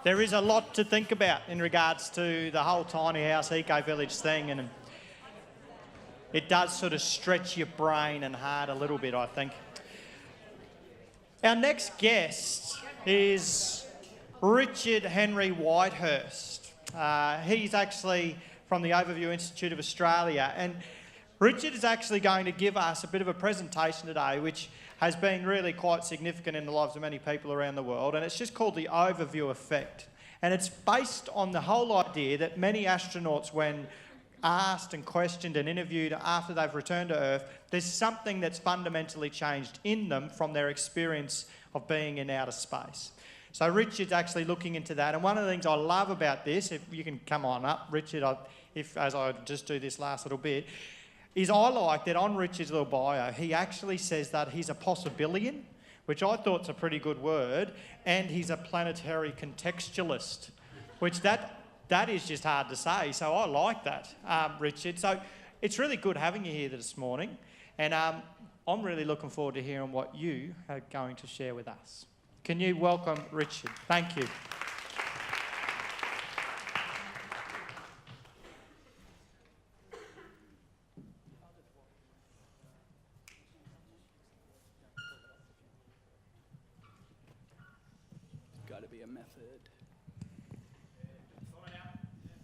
there is a lot to think about in regards to the whole tiny house eco-village thing, and it does sort of stretch your brain and heart a little bit, I think. Our next guest is Richard Henry Whitehurst. He's actually from the Overview Institute of Australia, and Richard is actually going to give us a bit of a presentation today which has been really quite significant in the lives of many people around the world, and it's just called the Overview Effect. And it's based on the whole idea that many astronauts, when asked and questioned and interviewed after they've returned to Earth, there's something that's fundamentally changed in them from their experience of being in outer space. So Richard's actually looking into that, and one of the things I love about this, if you can come on up, Richard, as I just do this last little bit, is I like that on Richard's little bio, he actually says that he's a possibillian, which I thought's a pretty good word, and he's a planetary contextualist, which that is just hard to say, so I like that, Richard. So it's really good having you here this morning, and I'm really looking forward to hearing what you are going to share with us. Can you welcome Richard? Thank you. Got to be a method.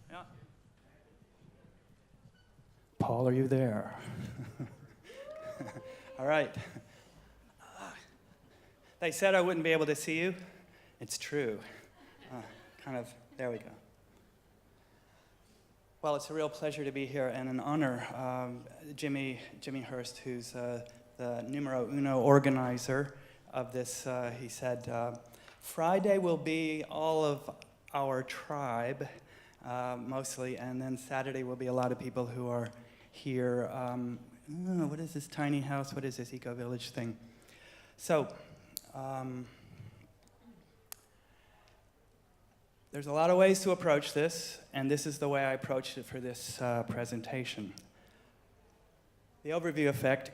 Yeah. Paul, are you there? All right. They said I wouldn't be able to see you. It's true. There we go. Well, it's a real pleasure to be here and an honor. Jimmy Hurst, who's the numero uno organizer of this, he said, Friday will be all of our tribe, mostly, and then Saturday will be a lot of people who are here. What is this tiny house? What is this eco-village thing? So, there's a lot of ways to approach this, and this is the way I approached it for this presentation. The overview effect,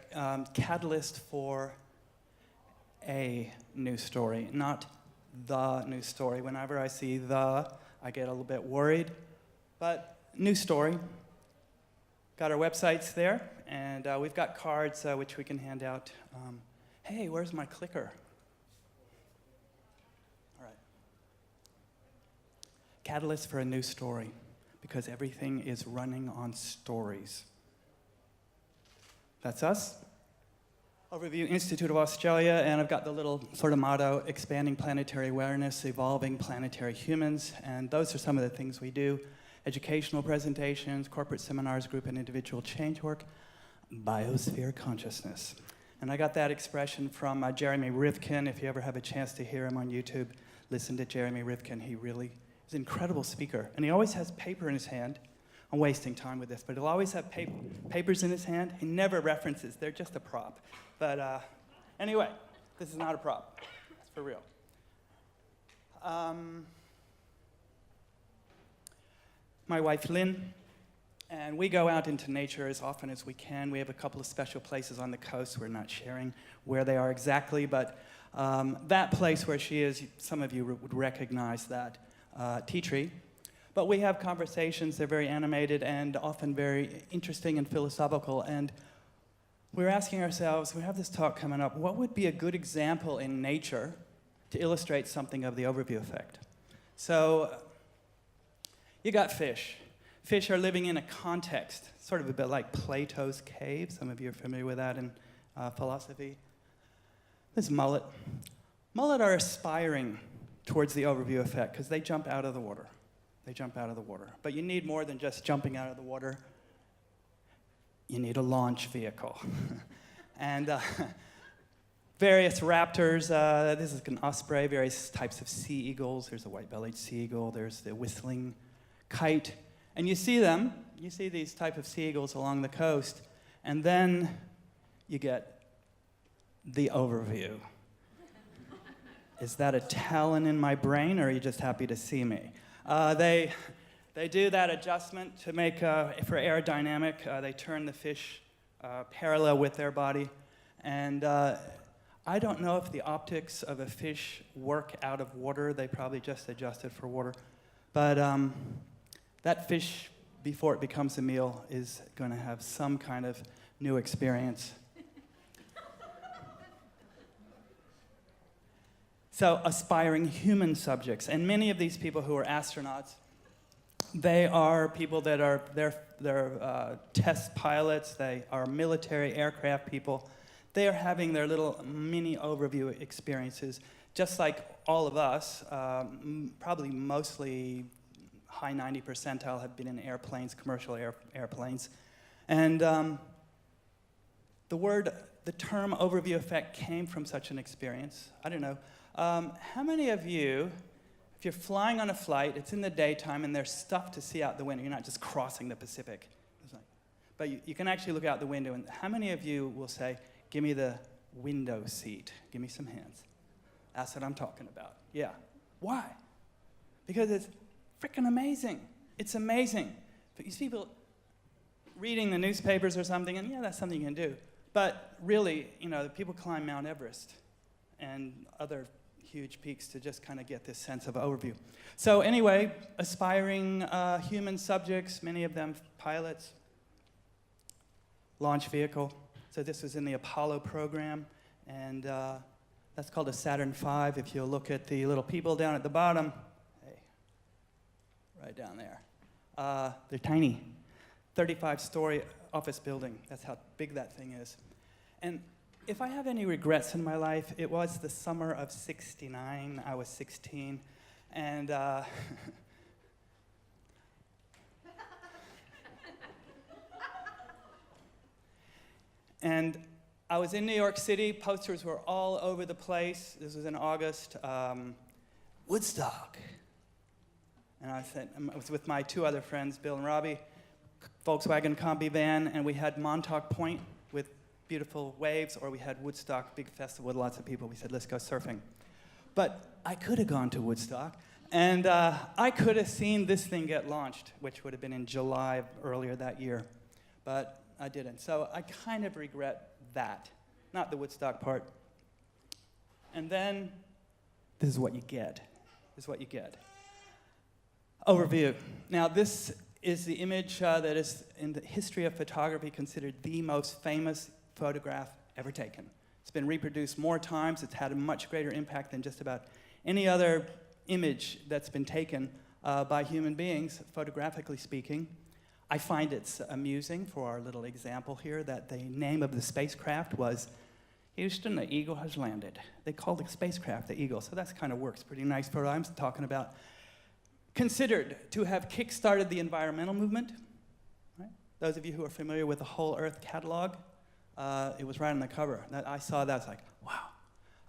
catalyst for a new story, not the new story. Whenever I see the, I get a little bit worried, but new story. Got our websites there, and we've got cards which we can hand out. Hey, where's my clicker? All right. Catalyst for a new story, because everything is running on stories. That's us. Overview Institute of Australia, and I've got the little sort of motto, expanding planetary awareness, evolving planetary humans, and those are some of the things we do. Educational presentations, corporate seminars, group and individual change work, biosphere consciousness. And I got that expression from Jeremy Rifkin. If you ever have a chance to hear him on YouTube, listen to Jeremy Rifkin. He really is an incredible speaker. And he always has paper in his hand. I'm wasting time with this, but he'll always have papers in his hand. He never references. They're just a prop. But anyway, this is not a prop. It's for real. My wife, Lynn, and we go out into nature as often as we can. We have a couple of special places on the coast. We're not sharing where they are exactly, but that place where she is, some of you would recognize that tea tree. But we have conversations. They're very animated and often very interesting and philosophical. And we're asking ourselves, we have this talk coming up, what would be a good example in nature to illustrate something of the overview effect? So you got fish. Fish are living in a context, sort of a bit like Plato's cave. Some of you are familiar with that in philosophy. This mullet. Mullet are aspiring towards the overview effect because they jump out of the water. They jump out of the water. But you need more than just jumping out of the water. You need a launch vehicle. And various raptors, this is an osprey, various types of sea eagles. There's a white-bellied sea eagle. There's the whistling kite. And you see them, you see these type of sea eagles along the coast, and then you get the overview. Is that a talon in my brain, or are you just happy to see me? They do that adjustment to make, for aerodynamic, they turn the fish parallel with their body. And I don't know if the optics of a fish work out of water. They probably just adjusted for water. But that fish, before it becomes a meal, is going to have some kind of new experience. So, aspiring human subjects. And many of these people who are astronauts, they are people that are, they're test pilots, they are military aircraft people. They are having their little mini overview experiences, just like all of us. Probably mostly high 90 percentile have been in airplanes, commercial airplanes. And the term overview effect came from such an experience. I don't know. How many of you, if you're flying on a flight, it's in the daytime and there's stuff to see out the window, you're not just crossing the Pacific, but you can actually look out the window, and how many of you will say, give me the window seat. Give me some hands. That's what I'm talking about. Yeah. Why? Because it's freaking amazing. It's amazing. But you see people reading the newspapers or something, and yeah, that's something you can do. But really, people climb Mount Everest and other huge peaks to just kind of get this sense of overview. So anyway, aspiring human subjects, many of them pilots, launch vehicle. So this was in the Apollo program, and that's called a Saturn V. If you look at the little people down at the bottom, hey, right down there, they're tiny. 35-story office building. That's how big that thing is. And if I have any regrets in my life, it was the summer of '69. I was 16, and and I was in New York City. Posters were all over the place. This was in August. Woodstock. And I was with my two other friends, Bill and Robbie, Volkswagen Combi van, and we had Montauk Point with beautiful waves, or we had Woodstock, big festival with lots of people. We said, let's go surfing. But I could have gone to Woodstock, and I could have seen this thing get launched, which would have been in July earlier that year. But I didn't. So I kind of regret that, not the Woodstock part. And then, this is what you get. This is what you get. Overview. Now, this is the image that is, in the history of photography, considered the most famous photograph ever taken. It's been reproduced more times. It's had a much greater impact than just about any other image that's been taken by human beings, photographically speaking. I find it's amusing, for our little example here, that the name of the spacecraft was Houston, the Eagle has landed. They called the spacecraft the Eagle, so that kind of works pretty nice for what I'm talking about. Considered to have kick-started the environmental movement. Right? Those of you who are familiar with the Whole Earth catalog, it was right on the cover. I saw that, I was like,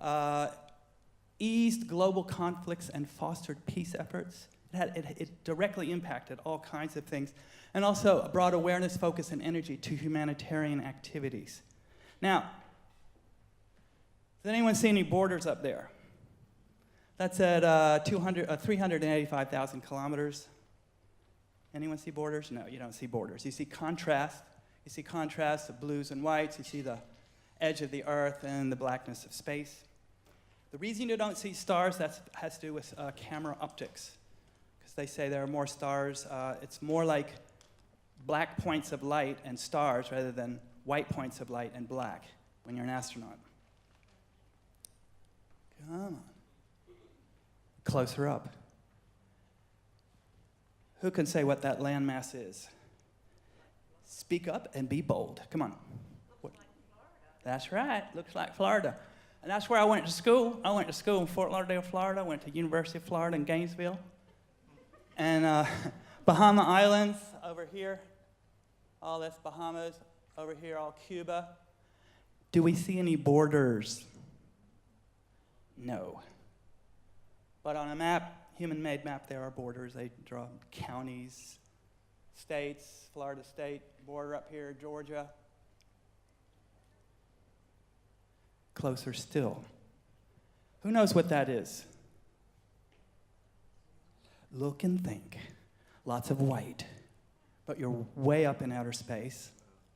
wow. Eased global conflicts and fostered peace efforts. It directly impacted all kinds of things, and also brought awareness, focus, and energy to humanitarian activities. Now, does anyone see any borders up there? That's at 385,000 kilometers. Anyone see borders? No, you don't see borders. You see contrast. You see contrast of blues and whites. You see the edge of the earth and the blackness of space. The reason you don't see stars, that has to do with camera optics. Because they say there are more stars. It's more like black points of light and stars rather than white points of light and black when you're an astronaut. Come on. Closer up. Who can say what that landmass is? Speak up and be bold. Come on. Looks like Florida. That's right. Looks like Florida. And that's where I went to school. I went to school in Fort Lauderdale, Florida. I went to University of Florida in Gainesville. And Bahama Islands over here. All that's Bahamas. Over here, all Cuba. Do we see any borders? No. But on a map, human-made map, there are borders. They draw counties, states, Florida State, border up here, Georgia. Closer still. Who knows what that is? Look and think. Lots of white. But you're way up in outer space,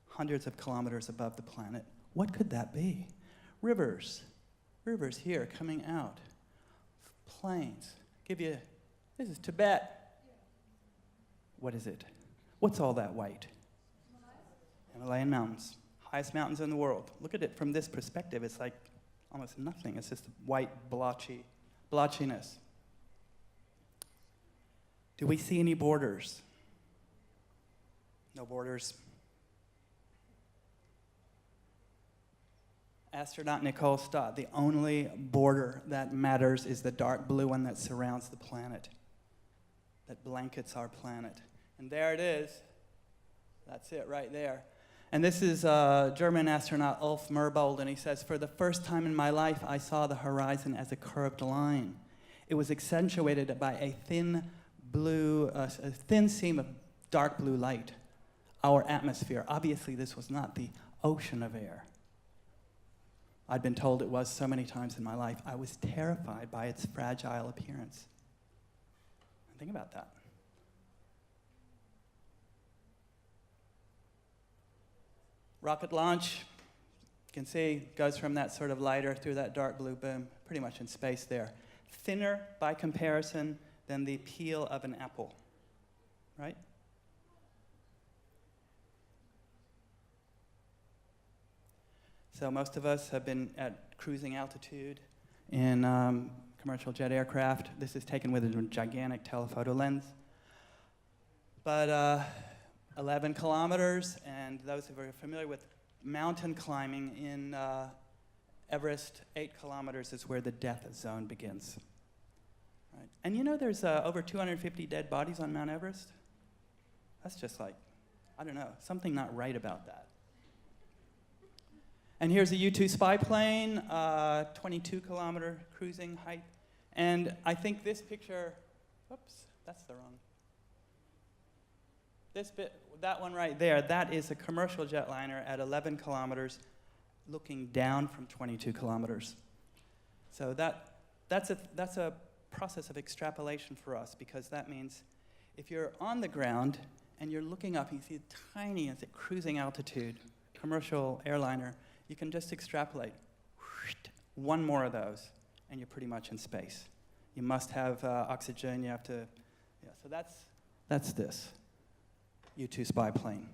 hundreds of kilometers above the planet. What could that be? Rivers. Rivers here coming out. Plains. This is Tibet. What is it? What's all that white? Himalayan mountains. Highest mountains in the world. Look at it from this perspective. It's like almost nothing. It's just white blotchiness. Do we see any borders? No borders. Astronaut Nicole Stott, the only border that matters is the dark blue one that surrounds the planet, that blankets our planet. And there it is. That's it right there. And this is German astronaut Ulf Merbold, and he says, "For the first time in my life, I saw the horizon as a curved line. It was accentuated by a thin seam of dark blue light, our atmosphere. Obviously, this was not the ocean of air. I'd been told it was so many times in my life. I was terrified by its fragile appearance." Think about that. Rocket launch, you can see, goes from that sort of lighter through that dark blue boom, pretty much in space there. Thinner, by comparison, than the peel of an apple, right? So most of us have been at cruising altitude in commercial jet aircraft. This is taken with a gigantic telephoto lens. But 11 kilometers, and those who are familiar with mountain climbing in Everest, 8 kilometers is where the death zone begins. Right. And you know there's over 250 dead bodies on Mount Everest? That's just like, I don't know, something not right about that. And here's a U-2 spy plane, 22-kilometer cruising height. And I think this picture, whoops, that's the wrong. That one right there, that is a commercial jetliner at 11 kilometers looking down from 22 kilometers. So that's a process of extrapolation for us, because that means if you're on the ground and you're looking up, you see a tiny, it's at cruising altitude, commercial airliner, you can just extrapolate. One more of those, and you're pretty much in space. You must have oxygen, you have to, yeah, so that's this U-2 spy plane.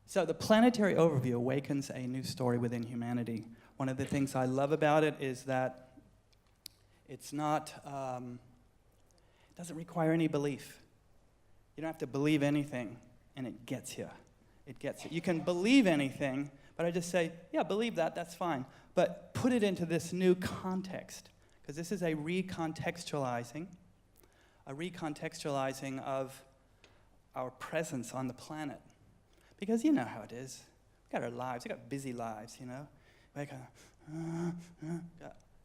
So the planetary overview awakens a new story within humanity. One of the things I love about it is that it's not, it doesn't require any belief. You don't have to believe anything, and it gets you. It gets you. You can believe anything, but I just say, yeah, believe that, that's fine. But put it into this new context, because this is a recontextualizing of our presence on the planet. Because you know how it is. We've got our lives, we've got busy lives, you know.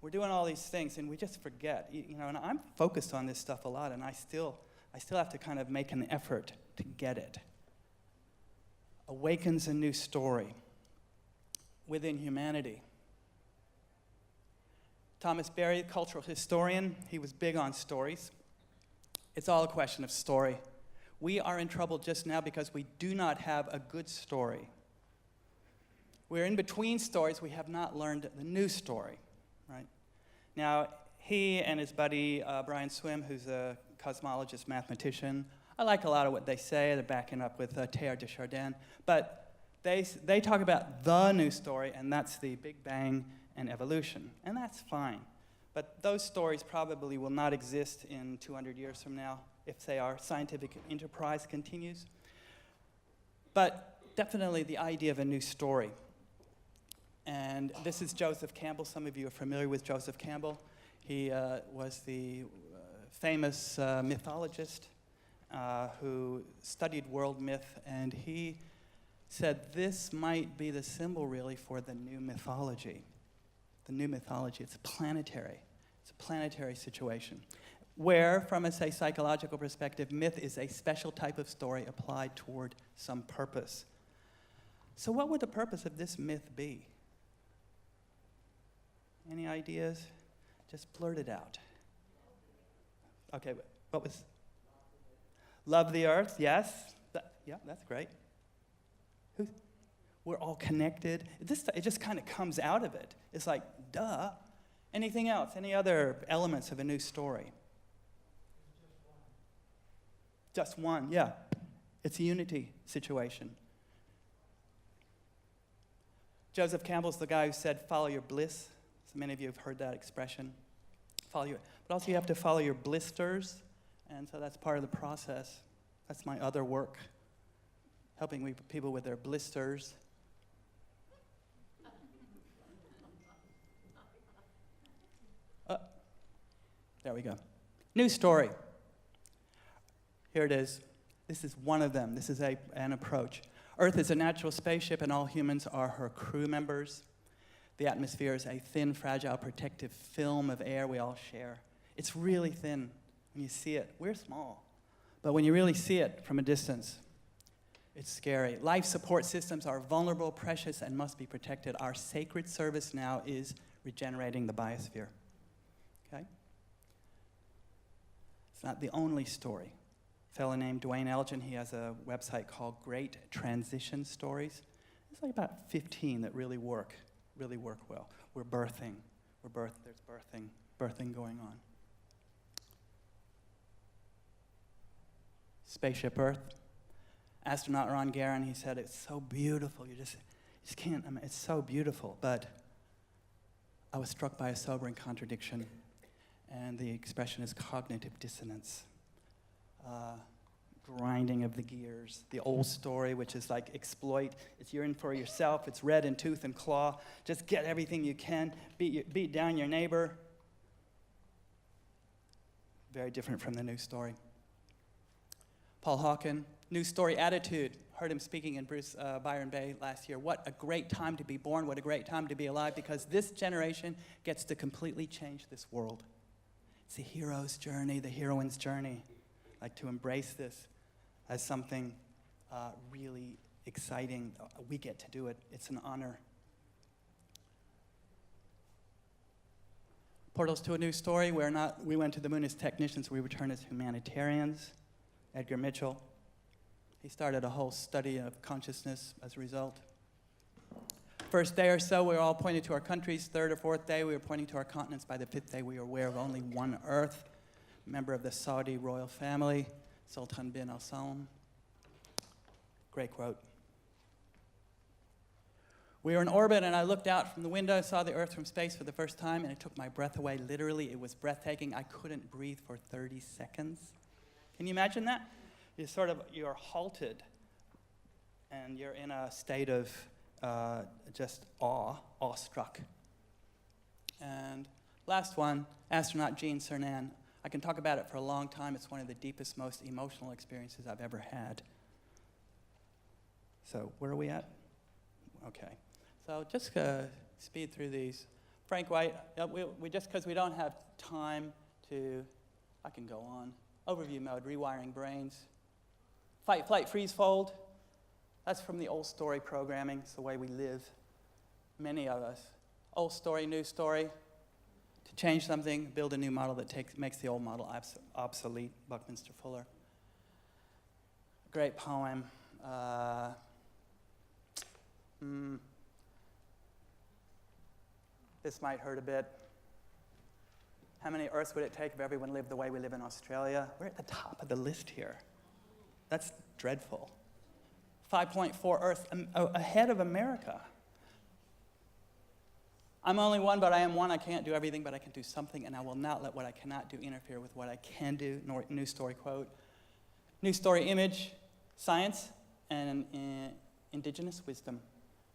We're doing all these things, and we just forget. You know, and I'm focused on this stuff a lot, and I still have to kind of make an effort to get it. Awakens a new story within humanity. Thomas Berry, cultural historian, he was big on stories. It's all a question of story. We are in trouble just now because we do not have a good story. We're in between stories. We have not learned the new story, right? Now, he and his buddy Brian Swim, who's a cosmologist, mathematician, I like a lot of what they say. They're backing up with Teilhard de Chardin. But they talk about the new story, and that's the Big Bang and evolution. And that's fine. But those stories probably will not exist in 200 years from now if, say, our scientific enterprise continues. But definitely the idea of a new story. And this is Joseph Campbell. Some of you are familiar with Joseph Campbell. He was the famous mythologist who studied world myth, and he said this might be the symbol really for the new mythology. The new mythology, it's planetary. It's a planetary situation where, from a, say, psychological perspective, myth is a special type of story applied toward some purpose. So what would the purpose of this myth be? Any ideas? Just blurt it out. Okay, what was? Love the earth, yes. Yeah, that's great. We're all connected. It just kind of comes out of it. It's like, duh. Anything else? Any other elements of a new story? Just one, yeah. It's a unity situation. Joseph Campbell's the guy who said, follow your bliss. So many of you have heard that expression. But also you have to follow your blisters, and so that's part of the process. That's my other work, helping people with their blisters. There we go. New story. Here it is. This is one of them. This is an approach. Earth is a natural spaceship, and all humans are her crew members. The atmosphere is a thin, fragile, protective film of air we all share. It's really thin when you see it. We're small. But when you really see it from a distance, it's scary. Life support systems are vulnerable, precious, and must be protected. Our sacred service now is regenerating the biosphere. Okay? It's not the only story. A fellow named Dwayne Elgin, he has a website called Great Transition Stories. There's like about 15 that really work well. We're birthing. There's birthing going on. Spaceship Earth. Astronaut Ron Garan, he said, it's so beautiful. You just can't, it's so beautiful. But I was struck by a sobering contradiction, and the expression is cognitive dissonance. Grinding of the gears. The old story, which is like exploit. You're in for yourself. It's red in tooth and claw. Just get everything you can. Beat down your neighbor. Very different from the new story. Paul Hawken, new story attitude. Heard him speaking in Byron Bay last year. What a great time to be born. What a great time to be alive, because this generation gets to completely change this world. It's the hero's journey, the heroine's journey. Like to embrace this as something really exciting. We get to do it. It's an honor. Portals to a new story. We went to the moon as technicians. We return as humanitarians. Edgar Mitchell. He started a whole study of consciousness as a result. First day or so, we were all pointed to our countries. Third or fourth day, we were pointing to our continents. By the fifth day, we were aware of only one Earth. Member of the Saudi royal family, Sultan bin al-Saud. Great quote. We were in orbit, and I looked out from the window, saw the Earth from space for the first time, and it took my breath away. Literally, it was breathtaking. I couldn't breathe for 30 seconds. Can you imagine that? You're halted, and you're in a state of just awestruck. And last one, astronaut Gene Cernan. I can talk about it for a long time. It's one of the deepest, most emotional experiences I've ever had. So where are we at? Okay. So just speed through these. Frank White, we just because we don't have time to, I can go on. Overview mode, rewiring brains. Fight, flight, freeze, fold. That's from the old story programming. It's the way we live, many of us. Old story, new story. To change something, build a new model that makes the old model obsolete. Buckminster Fuller. Great poem. This might hurt a bit. How many Earths would it take if everyone lived the way we live in Australia? We're at the top of the list here. That's dreadful. 5.4 Earths ahead of America. I'm only one, but I am one. I can't do everything, but I can do something, and I will not let what I cannot do interfere with what I can do. New story quote. New story image, science and indigenous wisdom.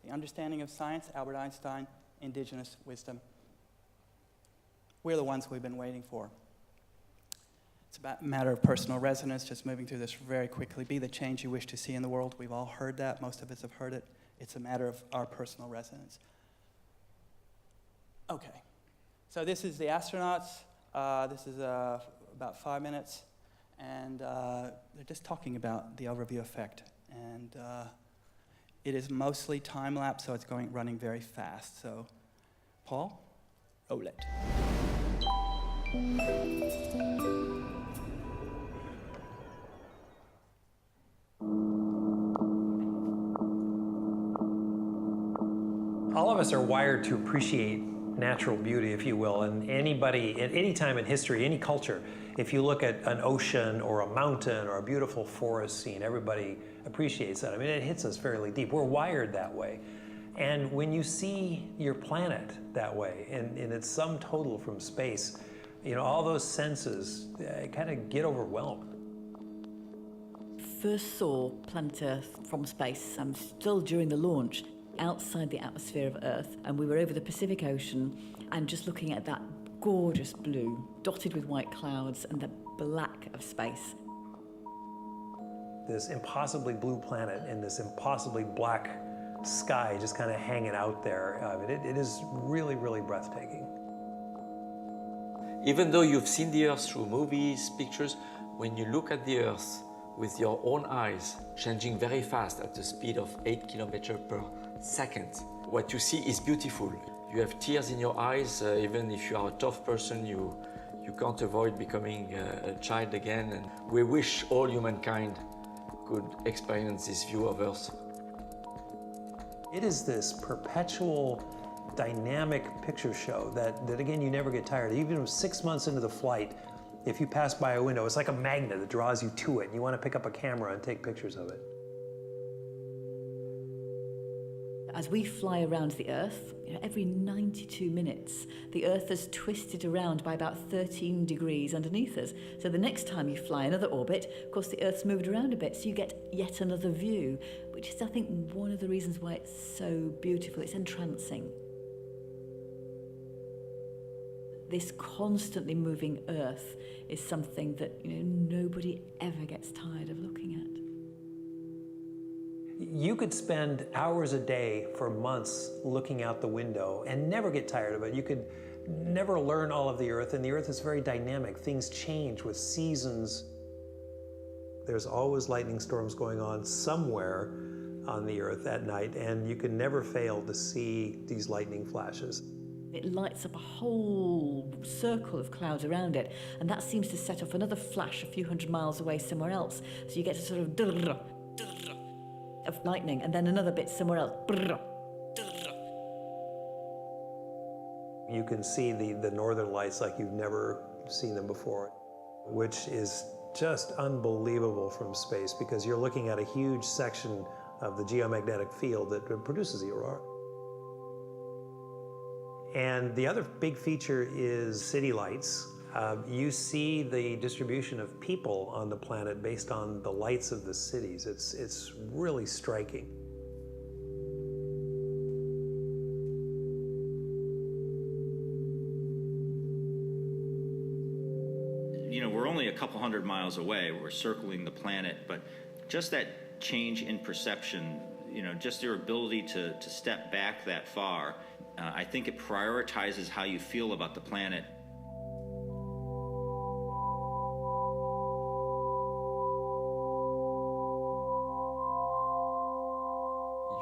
The understanding of science, Albert Einstein, indigenous wisdom. We're the ones we've been waiting for. It's a matter of personal resonance, just moving through this very quickly. Be the change you wish to see in the world. We've all heard that. Most of us have heard it. It's a matter of our personal resonance. Okay, so this is the astronauts. This is about 5 minutes, and they're just talking about the overview effect. And it is mostly time-lapse, so it's running very fast. So, Paul, roll it. All of us are wired to appreciate natural beauty, if you will, and anybody, at any time in history, any culture, if you look at an ocean or a mountain or a beautiful forest scene, everybody appreciates that. I mean, it hits us fairly deep. We're wired that way. And when you see your planet that way, and its sum total from space, you know, all those senses kind of get overwhelmed. First saw planet Earth from space, still during the launch, outside the atmosphere of Earth, and we were over the Pacific Ocean and just looking at that gorgeous blue, dotted with white clouds and the black of space. This impossibly blue planet and this impossibly black sky just kind of hanging out there. It is really, really breathtaking. Even though you've seen the Earth through movies, pictures, when you look at the Earth with your own eyes, changing very fast at the speed of 8 kilometers per second, what you see is beautiful. You have tears in your eyes, even if you are a tough person, you can't avoid becoming a child again. And we wish all humankind could experience this view of Earth. It is this perpetual, dynamic picture show that again, you never get tired. Even 6 months into the flight, if you pass by a window, it's like a magnet that draws you to it. You want to pick up a camera and take pictures of it. As we fly around the Earth, every 92 minutes, the Earth is twisted around by about 13 degrees underneath us. So the next time you fly another orbit, of course, the Earth's moved around a bit, so you get yet another view, which is, I think, one of the reasons why it's so beautiful. It's entrancing. This constantly moving Earth is something that nobody ever gets tired of looking at. You could spend hours a day for months looking out the window and never get tired of it. You could never learn all of the Earth, and the Earth is very dynamic. Things change with seasons. There's always lightning storms going on somewhere on the Earth at night, and you can never fail to see these lightning flashes. It lights up a whole circle of clouds around it, and that seems to set off another flash a few hundred miles away somewhere else. So you get a sort of of lightning, and then another bit somewhere else. You can see the northern lights like you've never seen them before, which is just unbelievable from space because you're looking at a huge section of the geomagnetic field that produces the aurora. And the other big feature is city lights. You see the distribution of people on the planet based on the lights of the cities. It's really striking. We're only a couple hundred miles away. We're circling the planet, but just that change in perception, just your ability to step back that far, I think it prioritizes how you feel about the planet.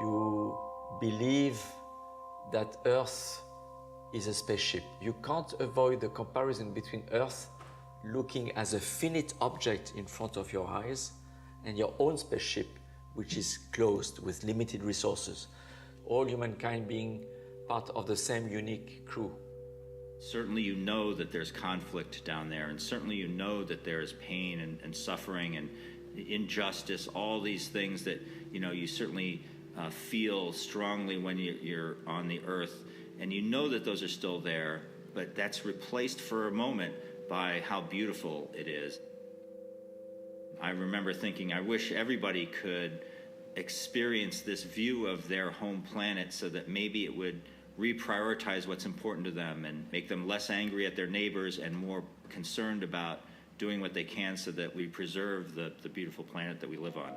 You believe that Earth is a spaceship. You can't avoid the comparison between Earth looking as a finite object in front of your eyes and your own spaceship, which is closed with limited resources. All humankind being part of the same unique crew. Certainly you know that there's conflict down there, and certainly you know that there is pain and suffering and injustice, all these things that you certainly feel strongly when you're on the Earth, and you know that those are still there, but that's replaced for a moment by how beautiful it is. I remember thinking, I wish everybody could experience this view of their home planet so that maybe it would reprioritize what's important to them and make them less angry at their neighbors and more concerned about doing what they can so that we preserve the beautiful planet that we live on.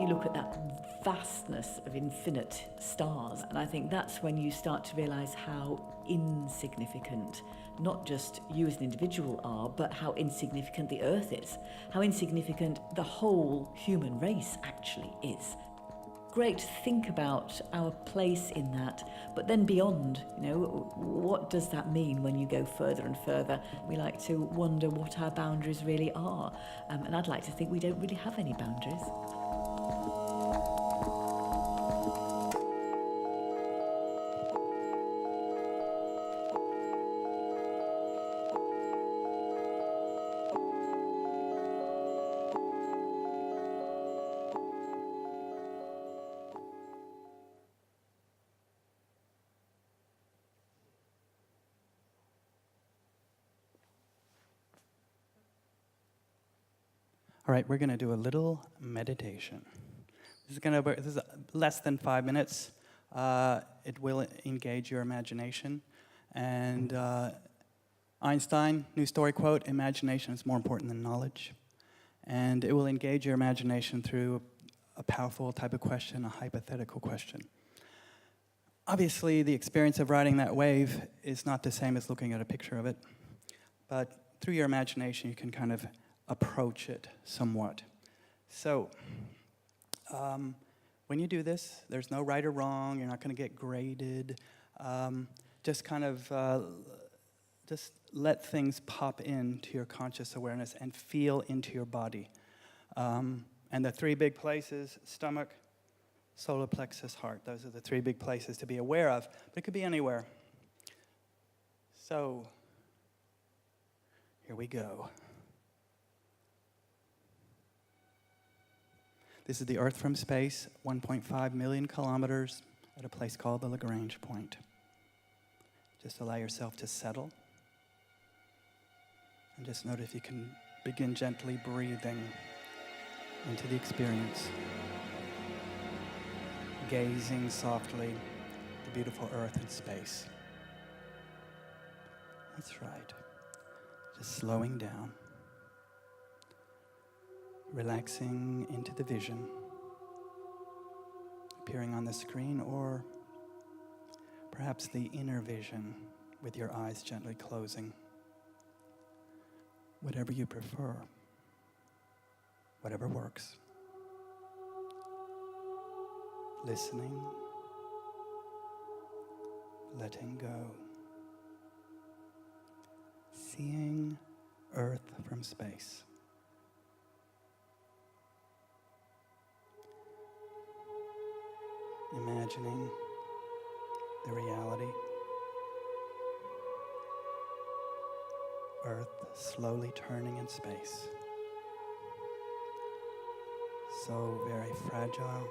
You look at that vastness of infinite stars, and I think that's when you start to realize how insignificant not just you as an individual are, but how insignificant the Earth is, how insignificant the whole human race actually is. Great to think about our place in that, but then beyond, what does that mean when you go further and further? We like to wonder what our boundaries really are, and I'd like to think we don't really have any boundaries. All right, we're going to do a little meditation. This is less than 5 minutes. It will engage your imagination. And Einstein, new story quote, imagination is more important than knowledge. And it will engage your imagination through a powerful type of question, a hypothetical question. Obviously, the experience of riding that wave is not the same as looking at a picture of it. But through your imagination, you can kind of approach it somewhat. So, when you do this, there's no right or wrong. You're not going to get graded. Just kind of just let things pop into your conscious awareness and feel into your body. And the 3 big places, stomach, solar plexus, heart. Those are the 3 big places to be aware of. But it could be anywhere. So, here we go. This is the Earth from space, 1.5 million kilometers at a place called the Lagrange point. Just allow yourself to settle. And just note if you can begin gently breathing into the experience. Gazing softly at the beautiful Earth and space. That's right. Just slowing down. Relaxing into the vision appearing on the screen, or perhaps the inner vision with your eyes gently closing. Whatever you prefer, whatever works. Listening, letting go, seeing Earth from space. Imagining the reality. Earth slowly turning in space. So very fragile.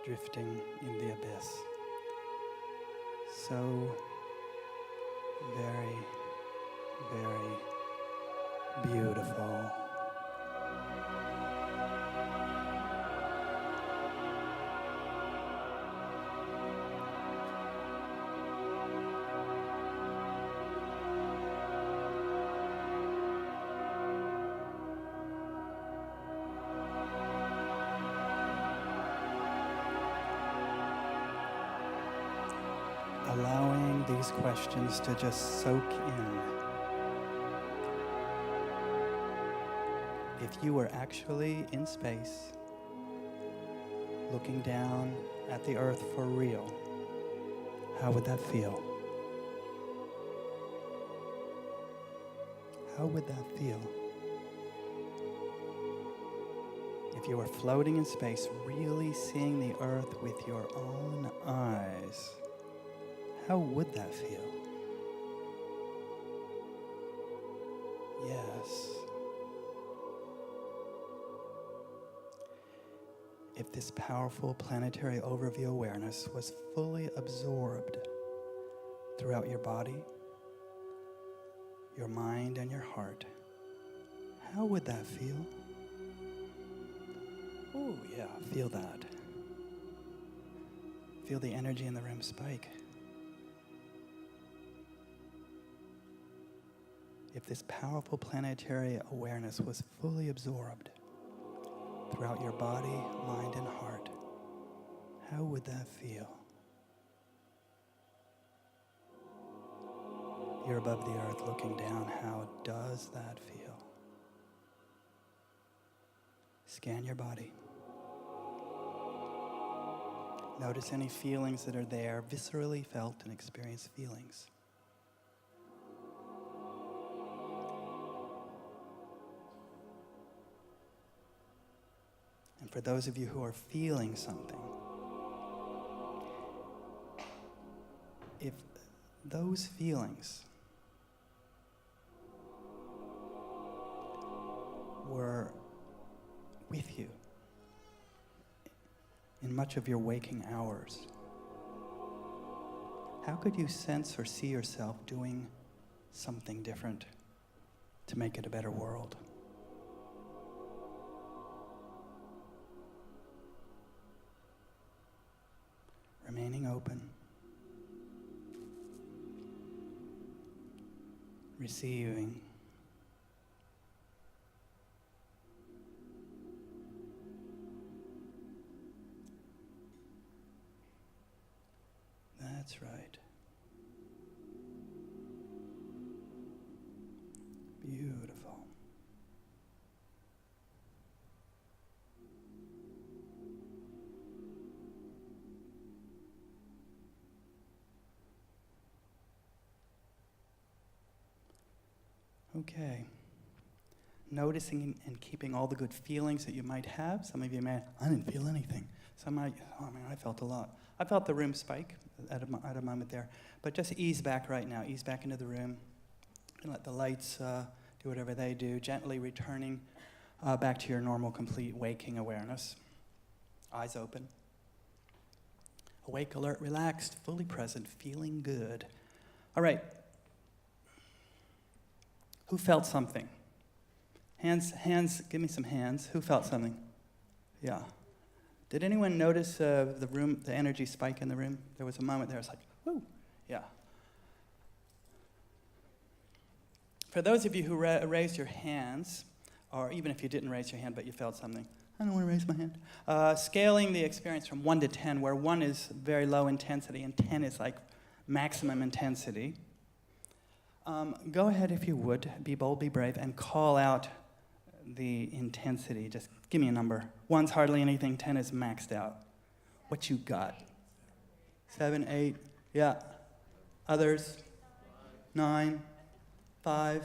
Drifting in the abyss. So very, very beautiful. Allowing these questions to just soak in. If you were actually in space, looking down at the Earth for real, how would that feel? How would that feel? If you were floating in space, really seeing the Earth with your own eyes, how would that feel? Yes. If this powerful planetary overview awareness was fully absorbed throughout your body, your mind, and your heart, how would that feel? Oh, yeah, feel that. Feel the energy in the room spike. If this powerful planetary awareness was fully absorbed throughout your body, mind, and heart, how would that feel? You're above the Earth looking down. How does that feel? Scan your body. Notice any feelings that are there, viscerally felt and experienced feelings. And for those of you who are feeling something, if those feelings were with you in much of your waking hours, how could you sense or see yourself doing something different to make it a better world. Remaining open. Receiving. That's right. Beautiful. Okay. Noticing and keeping all the good feelings that you might have. Some of you may, I didn't feel anything. Some might, oh man, I felt a lot. I felt the room spike at a moment there. But just ease back right now. Ease back into the room. And let the lights do whatever they do. Gently returning back to your normal, complete waking awareness. Eyes open. Awake, alert, relaxed, fully present, feeling good. All right. Who felt something? Hands, give me some hands. Who felt something? Yeah. Did anyone notice the energy spike in the room? There was a moment there, it's like, whoo, yeah. For those of you who raised your hands, or even if you didn't raise your hand but you felt something, I don't want to raise my hand. Scaling the experience from 1 to 10, where 1 is very low intensity and 10 is like maximum intensity. Go ahead, if you would, be bold, be brave, and call out the intensity. Just give me a number. 1's hardly anything, 10 is maxed out. What you got? 7, 8, yeah. Others? 9, 5,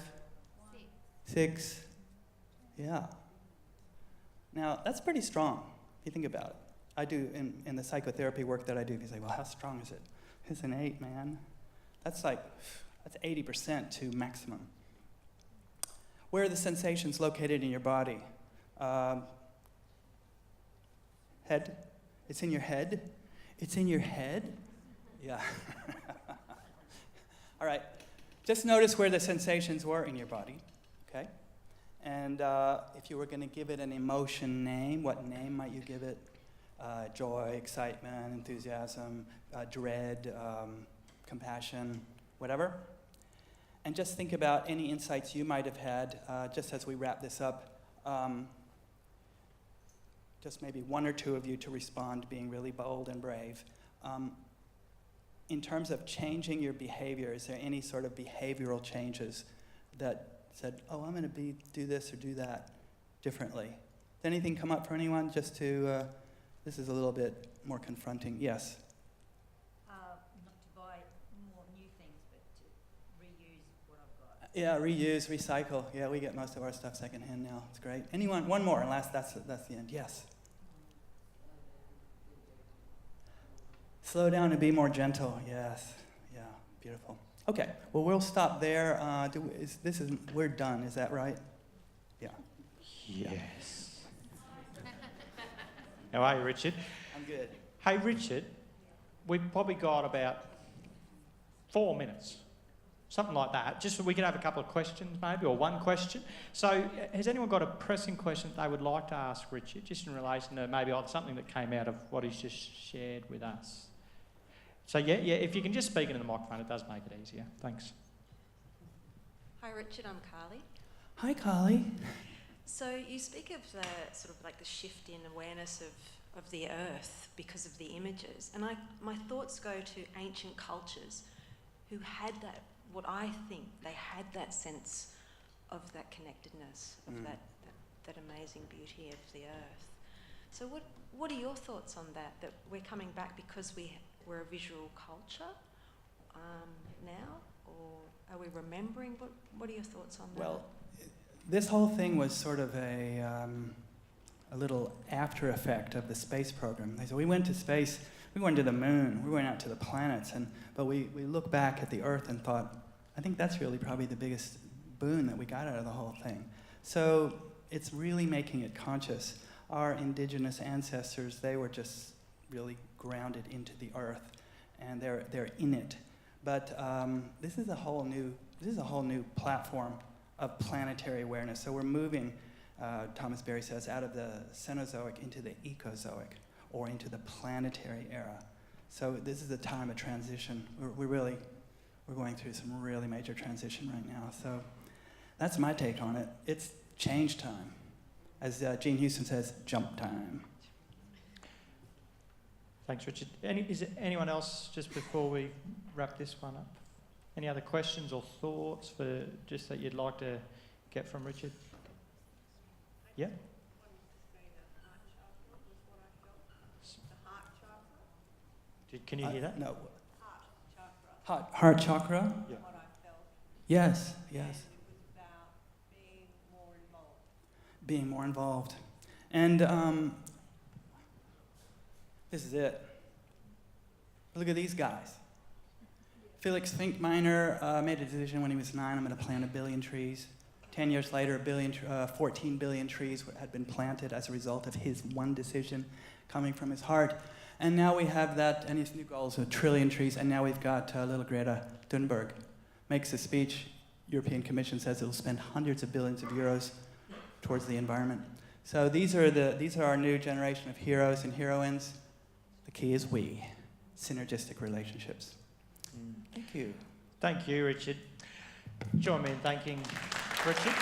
6, yeah. Now, that's pretty strong, if you think about it. I do, in the psychotherapy work that I do, you say, well, how strong is it? It's an 8, man. That's 80% to maximum. Where are the sensations located in your body? Head? It's in your head? It's in your head? Yeah. All right. Just notice where the sensations were in your body, okay? And if you were going to give it an emotion name, what name might you give it? Joy, excitement, enthusiasm, dread, compassion, whatever. And just think about any insights you might have had, just as we wrap this up. Just maybe 1 or 2 of you to respond, being really bold and brave. In terms of changing your behavior, is there any sort of behavioral changes that said, oh, I'm going to do this or do that differently? Did anything come up for anyone? Just to, this is a little bit more confronting. Yes? Not to buy more new things, but to reuse what I've got. Yeah, reuse, recycle. Yeah, we get most of our stuff secondhand now. It's great. Anyone? One more, and that's the end. Yes? Slow down and be more gentle. Yes. Yeah, beautiful. Okay, well, we'll stop there. We're done, is that right? Yeah. Yes. How are you, Richard? I'm good. Hey, Richard, we've probably got about 4 minutes, something like that, just so we can have a couple of questions maybe, or one question. So has anyone got a pressing question that they would like to ask Richard, just in relation to maybe something that came out of what he's just shared with us? So yeah, if you can just speak into the microphone, it does make it easier. Thanks. Hi Richard, I'm Carly. Hi, Carly. So you speak of the sort of like the shift in awareness of the earth because of the images, and my thoughts go to ancient cultures who had that, what I think they had that sense of that connectedness, of that amazing beauty of the earth. So what are your thoughts on that we're coming back because we're a visual culture now, or are we remembering? What are your thoughts on that? Well, this whole thing was sort of a little after effect of the space program. So we went to space, we went to the moon, we went out to the planets, but we look back at the Earth and thought, I think that's really probably the biggest boon that we got out of the whole thing. So it's really making it conscious. Our indigenous ancestors, they were just really grounded into the earth, and they're in it. But this is a whole new this is a whole new platform of planetary awareness. So we're moving, Thomas Berry says, out of the Cenozoic into the Ecozoic, or into the planetary era. So this is a time of transition. We're going through some really major transition right now. So that's my take on it. It's change time. As Gene Houston says, jump time. Thanks, Richard. Is there anyone else, just before we wrap this one up? Any other questions or thoughts just that you'd like to get from Richard? Yeah? Can you hear that? No. Heart chakra? Yeah. Yes, yes. Being more involved. And this is it. Look at these guys. Felix Finkbeiner made a decision when he was 9, I'm going to plant 1 billion trees. 10 years later, 14 billion trees had been planted as a result of his one decision coming from his heart. And now we have that, and his new goal is 1 trillion trees, and now we've got little Greta Thunberg. Makes a speech, European Commission says it'll spend hundreds of billions of euros towards the environment. So these are our new generation of heroes and heroines. The key is we, synergistic relationships. Thank you. Thank you, Richard. Join me in thanking Richard.